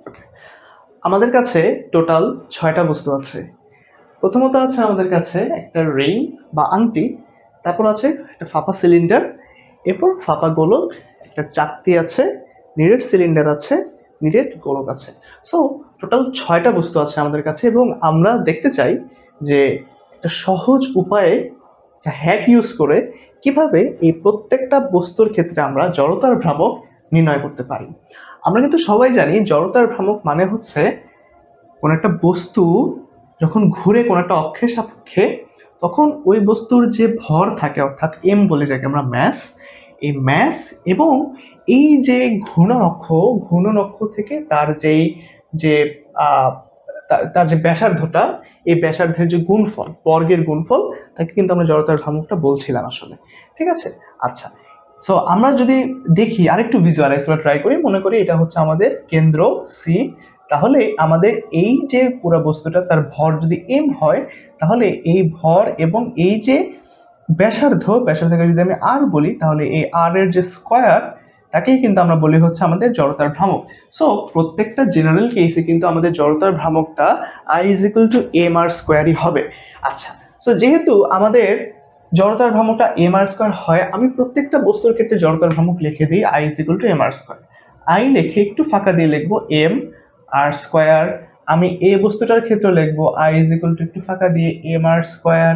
ওকে, আমাদের কাছে টোটাল 6টা বস্তু আছে। প্রথমত আছে আমাদের কাছে একটা রিং বা আংটি, তারপর আছে একটা ফাঁপা সিলিন্ডার, এরপর ফাঁপা গোলক, একটা চাকতি আছে, নিরেট সিলিন্ডার আছে, নিরেট গোলক আছে। সো টোটাল 6টা বস্তু আছে আমাদের কাছে, এবং আমরা দেখতে চাই যে একটা সহজ উপায়ে একটা হ্যাক ইউজ করে কিভাবে এই প্রত্যেকটা বস্তুর ক্ষেত্রে আমরা জড়তার ভ্রামক নির্ণয় করতে পারি। আমরা কিন্তু সবাই জানি জড়তার ভ্রামক মানে হচ্ছে কোনো একটা বস্তু যখন ঘুরে কোনো একটা অক্ষের সাপেক্ষে, তখন ওই বস্তুর যে ভর থাকে, অর্থাৎ এম বলে যাকে আমরা ম্যাস, এই ম্যাস এবং এই যে ঘূর্ণন অক্ষ থেকে তার যেই যে তার যে ব্যাসার্ধটা, এই ব্যাসার্ধের যে গুণফল, বর্গের গুণফল, তাকে কিন্তু আমরা জড়তার ভ্রামকটা বলছিলাম আসলে। ঠিক আছে? আচ্ছা, সো আমরা যদি দেখি আরেকটু ভিজুয়ালাইজ করে ট্রাই করি, মনে করি এটা হচ্ছে আমাদের কেন্দ্র সি, তাহলে আমাদের এই যে পুরো বস্তুটা তার ভর যদি এম হয়, তাহলে এই ভর এবং এই যে ব্যাসার্ধকে যদি আমি আর বলি, তাহলে এই আর এর যে স্কোয়ার, তাকেই কিন্তু আমরা বলি হচ্ছে আমাদের জড়তার ভ্রামক। সো প্রত্যেকটা জেনারেল কেসে কিন্তু আমাদের জড়তার ভ্রামকটা I is equal to M R স্কোয়ারই হবে। আচ্ছা, সো যেহেতু আমাদের জড়তার ভ্রামকটা এম আর স্কোয়ার হয়, আমি প্রত্যেকটা বস্তুর ক্ষেত্রে জড়তার ভ্রামক লিখে দিই I is equal to M R square. I লিখে একটু ফাঁকা দিয়ে লিখবো এম আর স্কোয়ার। আমি এই বস্তুটার ক্ষেত্রে লিখবো আই ইজ ইকুয়াল টু একটু ফাঁকা দিয়ে এম আর স্কোয়ার।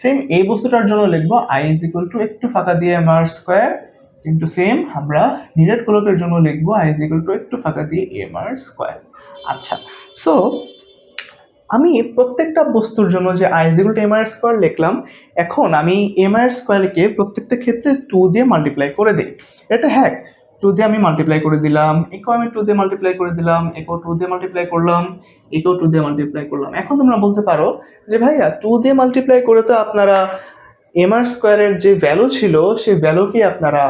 সেম এই বস্তুটার জন্য লিখবো আই ইজ ইকুয়াল টু একটু ফাঁকা দিয়ে এম আর স্কোয়ার, কিন্তু সেম আমরা নিরেট গোলকের জন্য লিখবো আই ইজ ইকুয়াল টু একটু ফাঁকা দিয়ে এম আর স্কোয়ার। আচ্ছা, সো আমি প্রত্যেকটা বস্তুর জন্য যে I is equal to M R square লিখলাম, এখন আমি এম আর স্কোয়ারকে প্রত্যেকটা ক্ষেত্রে 2 দিয়ে মাল্টিপ্লাই করে দিই। এটা হ্যাক, 2 দিয়ে আমি মাল্টিপ্লাই করে দিলাম, একেও আমি 2 দিয়ে মাল্টিপ্লাই করে দিলাম, একেও 2 দিয়ে মাল্টিপ্লাই করলাম, একেও 2 দিয়ে মাল্টিপ্লাই করলাম। এখন তোমরা বলতে পারো যে ভাইয়া 2 দিয়ে মাল্টিপ্লাই করে তো আপনারা এম আর স্কোয়ারের যে ভ্যালু ছিল সেই ভ্যালুকে আপনারা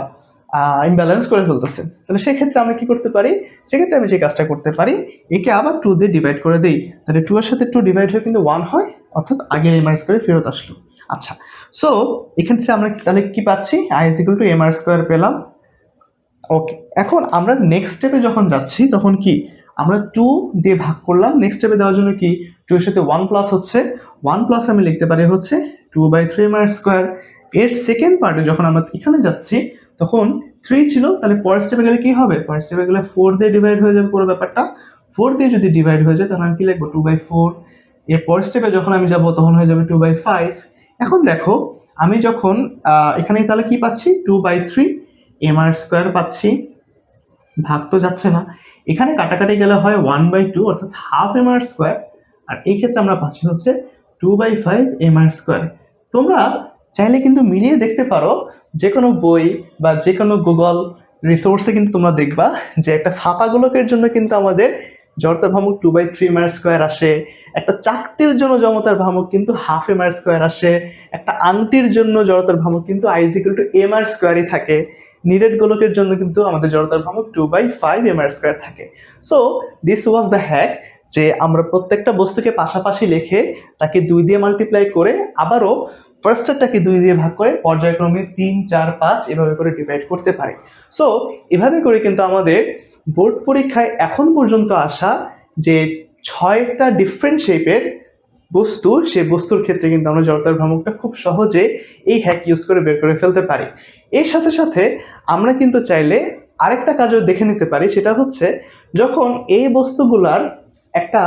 ইমব্যালেন্স করে ফেলতেছেন। তাহলে সেক্ষেত্রে আমরা কি করতে পারি? সেক্ষেত্রে আমি যে কাজটা করতে পারি, একে আবার 2 দিয়ে ডিভাইড করে দিই, তাহলে 2 এর সাথে 2 ডিভাইড হয়ে কিন্তু 1 হয়, অর্থাৎ আগের এম আর স্কোয়ারে ফেরত আসলো। আচ্ছা, সো এখান থেকে আমরা তাহলে কি পাচ্ছি? I is equal to M R square পেলাম। ওকে, এখন আমরা নেক্সট স্টেপে যখন যাচ্ছি, তখন কি আমরা 2 দিয়ে ভাগ করলাম, নেক্সট স্টেপে দেওয়ার জন্য কি 2 এর সাথে 1 প্লাস হচ্ছে, 1 প্লাস আমি লিখতে পারি হচ্ছে 2/3 এম আর স্কোয়ার। এর সেকেন্ড পার্টে যখন আমরা এখানে যাচ্ছি, তখন 3 ছিল, তাহলে পরের স্টেপে গেলে কি হবে? পরের স্টেপে গেলে 4 দিয়ে ডিভাইড হয়ে যাবে পুরো ব্যাপারটা। 4 দিয়ে যদি ডিভাইড হয়ে যায়, তখন আমি কি লিখবো? 2/4। এর পরের স্টেপে যখন আমি যাব, তখন হয়ে যাবে 2/5। এখন দেখো, আমি যখন এখানে তাহলে কি পাচ্ছি? 2/3 এম আর স্কোয়ার পাচ্ছি, ভাগ তো যাচ্ছে না, এখানে কাটাকাটি গেলে হয় 1/2, অর্থাৎ হাফ এম আর স্কোয়ার, আর এই ক্ষেত্রে আমরা পাচ্ছি হচ্ছে 2/5 এম আর স্কোয়ার। তোমরা চাইলে কিন্তু মিলিয়ে দেখতে পারো, যে কোনো বই বা যে কোনো গুগল রিসোর্সে কিন্তু তোমরা দেখবা যে একটা ফাঁপা গোলকের জন্য কিন্তু আমাদের জড়তার ভ্রামক 2/3 এম আর স্কোয়ার আসে, একটা চাকতির জন্য জড়তার ভ্রামক কিন্তু হাফ এম আর স্কোয়ার আসে, একটা আংটির জন্য জড়তার ভ্রামক কিন্তু I is equal to M R স্কোয়ারই থাকে, নিরেট গোলকের জন্য কিন্তু আমাদের জড়তার ভ্রামক 2/5 এম আর স্কোয়ার থাকে। So this was the hack, যে আমরা প্রত্যেকটা বস্তুকে পাশাপাশি লিখে তাকে 2 দিয়ে মাল্টিপ্লাই করে আবারও ফার্স্টারটাকে 2 দিয়ে ভাগ করে পর্যায়ক্রমে 3, 4, 5 এভাবে করে ডিভাইড করতে পারি। সো এভাবে করে কিন্তু আমাদের বোর্ড পরীক্ষায় এখন পর্যন্ত আসা যে 6টা ডিফারেন্ট শেপের বস্তু, সেই বস্তুর ক্ষেত্রে কিন্তু আমরা জড়তার ভ্রামকটা খুব সহজে এই হ্যাক ইউজ করে বের করে ফেলতে পারি। এর সাথে সাথে আমরা কিন্তু চাইলে আরেকটা কাজও দেখে নিতে পারি, সেটা হচ্ছে যখন এই বস্তুগুলার একটা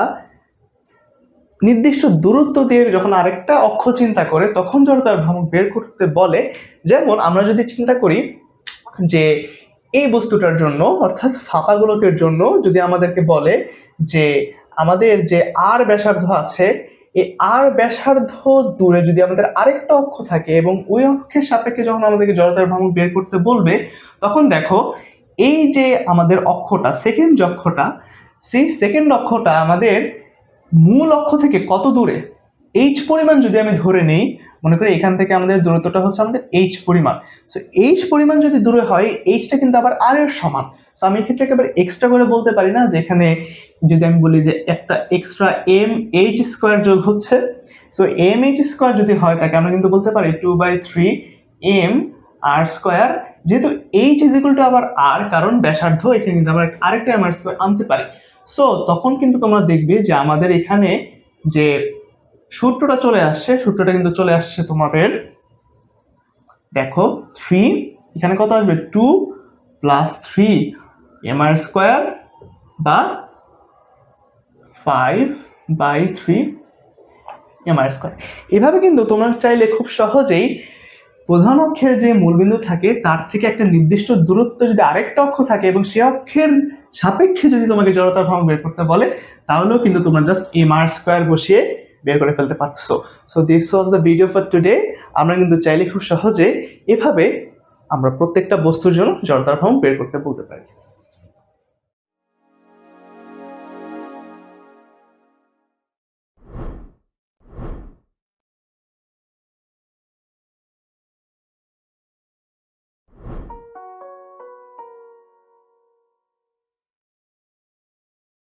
নির্দিষ্ট দূরত্ব দিয়ে যখন আরেকটা অক্ষ চিন্তা করে, তখন জড়তার ভ্রামক বের করতে বলে। যেমন আমরা যদি চিন্তা করি যে এই বস্তুটার জন্য, অর্থাৎ ফাঁপা গোলকের জন্য, যদি আমাদেরকে বলে যে আমাদের যে আর ব্যাসার্ধ আছে, এই আর ব্যাসার্ধ দূরে যদি আমাদের আরেকটা অক্ষ থাকে এবং ওই অক্ষের সাপেক্ষে যখন আমাদেরকে জড়তার ভ্রামক বের করতে বলবে, তখন দেখো এই যে আমাদের অক্ষটা, সেকেন্ড অক্ষটা, সেই সেকেন্ড অক্ষটা আমাদের মূল অক্ষ থেকে কত দূরে, এইচ পরিমাণ যদি আমি ধরে নিই, মনে করি এখান থেকে আমাদের দূরত্বটা হচ্ছে আমাদের এইচ পরিমাণ। সো এইচ পরিমাণ যদি দূরে হয়, এইচটা কিন্তু আবার আর এর সমান। সো আমি এক্ষেত্রে একেবারে এক্সট্রা করে বলতে পারি না যে এখানে যদি আমি বলি যে একটা এক্সট্রা এম এইচ স্কোয়ার যোগ হচ্ছে, সো এম এইচ স্কোয়ার যদি হয়, তাকে আমরা কিন্তু বলতে পারি 2/3 এম আর স্কোয়ার যেহেতু এইচ ইজ ইকুয়াল টু আবার আর, কারণ ব্যাসার্ধ, এখানে কিন্তু আমরা আরেকটা এম আর স্কোয়ার আনতে পারি। সো তখন কিন্তু তোমরা দেখবে যে আমাদের এখানে যে সূত্রটা চলে আসছে, সূত্রটা কিন্তু চলে আসছে তোমাদের, দেখো 3, এখানে কত আসবে 2 প্লাস 3 এম আর স্কোয়ার বা 5/3 এম আর স্কোয়ার। এভাবে কিন্তু তোমরা চাইলে খুব সহজেই প্রধান অক্ষের যে মূলবিন্দু থাকে তার থেকে একটা নির্দিষ্ট দূরত্ব যদি আরেকটা অক্ষ থাকে এবং সে অক্ষের সাপেক্ষে যদি তোমাকে জড়তার ভ্রমণ বের করতে বলে, তাহলেও কিন্তু তোমরা জাস্ট এম আর স্কোয়ার বসিয়ে বের করে ফেলতে পারছো। So this was the video for today. আমরা কিন্তু চাইলে খুব সহজে এভাবে আমরা প্রত্যেকটা বস্তুর জন্য জড়তার ভ্রমণ বের করতে বলতে পারি।